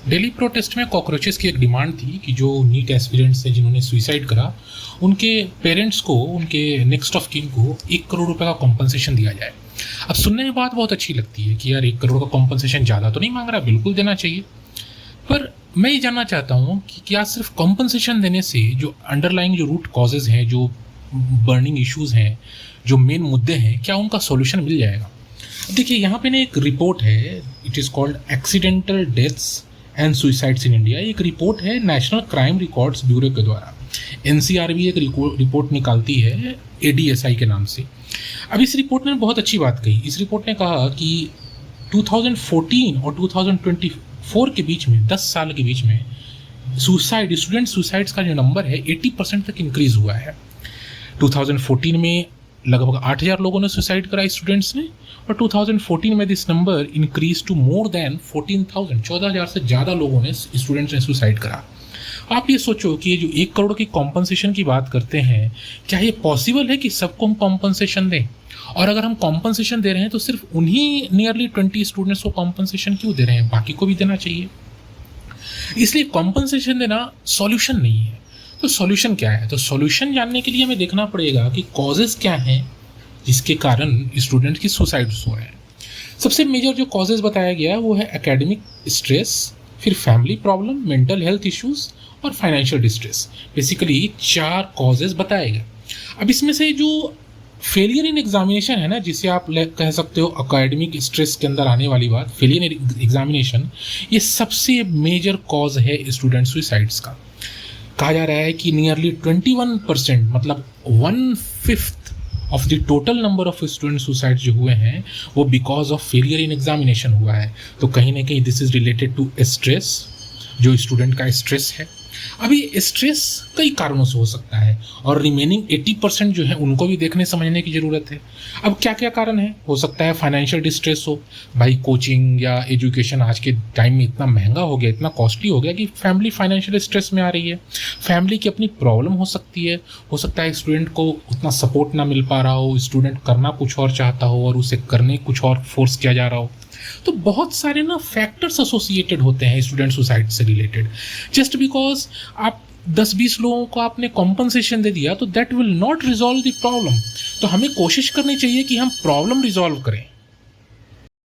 Delhi protest में cockroaches की एक डिमांड थी कि जो नीट एस्पिरेंट्स हैं जिन्होंने सुइसाइड करा, उनके पेरेंट्स को, उनके नेक्स्ट ऑफ किन को 1 करोड़ रुपए का कॉम्पनसेशन दिया जाए। अब सुनने में बात बहुत अच्छी लगती है कि यार 1 करोड़ का कॉम्पनसेशन ज़्यादा तो नहीं मांग रहा, बिल्कुल देना चाहिए। पर मैं ये जानना चाहता हूँ कि क्या सिर्फ कॉम्पनसेशन देने से जो अंडरलाइंग जो रूट कॉजेज़ हैं, जो बर्निंग इश्यूज़ हैं, जो मेन मुद्दे हैं, क्या उनका सॉल्यूशन मिल जाएगा? देखिए, यहाँ पे ना एक रिपोर्ट है, it is called accidental deaths and suicides in India. एक रिपोर्ट है नेशनल क्राइम रिकॉर्ड्स ब्यूरो के द्वारा। एनसीआरबी एक रिपोर्ट निकालती है एडीएसआई के नाम से। अब इस रिपोर्ट ने बहुत अच्छी बात कही। इस रिपोर्ट ने कहा कि 2014 और 2024 के बीच में, 10 साल के बीच में स्टूडेंट सुसाइड्स का जो नंबर है 80% तक इंक्रीज़ हुआ है। 2014 में लगभग 8,000 लोगों ने सुसाइड करा स्टूडेंट्स ने, और 2014 में this number increase to more than 14,000, 14,000 से ज़्यादा लोगों ने, स्टूडेंट्स ने सुसाइड करा। आप ये सोचो कि ये जो 1 करोड़ की कॉम्पनसेशन की बात करते हैं, क्या ये पॉसिबल है कि सबको हम कॉम्पनसेशन दें? और अगर हम कॉम्पनसेशन दे रहे हैं तो सिर्फ उन्हीं नियरली 20 स्टूडेंट्स को कॉम्पनसेशन क्यों दे रहे हैं? बाकी को भी देना चाहिए। इसलिए कॉम्पनसेशन देना सॉल्यूशन नहीं है। तो सॉल्यूशन क्या है? तो सॉल्यूशन जानने के लिए हमें देखना पड़ेगा कि कॉजेज़ क्या हैं जिसके कारण स्टूडेंट की सुसाइड्स हो रहे हैं। सबसे मेजर जो कॉजेज़ बताया गया है वो है एकेडमिक स्ट्रेस, फिर family problem, mental health issues और फाइनेंशियल डिस्ट्रेस। बेसिकली 4 कॉजेज़ बताए गए। अब इसमें से जो फेलियर इन एग्जामिनेशन है ना, जिसे आप कह सकते हो एकेडमिक स्ट्रेस के अंदर आने वाली बात, फेलियर इन एग्जामिनेशन, ये सबसे मेजर कॉज है स्टूडेंट सुसाइड्स का। कहा जा रहा है कि नियरली 21%, मतलब 1/5 of the total number of student suicide जो हुए हैं वो because of failure in examination हुआ है। तो कहीं ना कहीं this is related to stress, जो स्टूडेंट का स्ट्रेस है। अभी स्ट्रेस कई कारणों से हो सकता है और रिमेनिंग 80% जो है उनको भी देखने समझने की ज़रूरत है। अब क्या क्या कारण है? हो सकता है फाइनेंशियल डिस्ट्रेस हो, भाई कोचिंग या एजुकेशन आज के टाइम में इतना महंगा हो गया, इतना कॉस्टली हो गया कि फैमिली फाइनेंशियल स्ट्रेस में आ रही है। फैमिली की अपनी प्रॉब्लम हो सकती है। हो सकता है स्टूडेंट को उतना सपोर्ट ना मिल पा रहा हो, स्टूडेंट करना कुछ और चाहता हो और उसे करने कुछ और फोर्स किया जा रहा हो। तो बहुत सारे ना फैक्टर्स एसोसिएटेड होते हैं स्टूडेंट सुसाइड से रिलेटेड। जस्ट बिकॉज आप 10-20 लोगों को आपने कॉम्पनसेशन दे दिया तो that will not resolve the problem. तो हमें कोशिश करनी चाहिए कि हम प्रॉब्लम रिजॉल्व करें।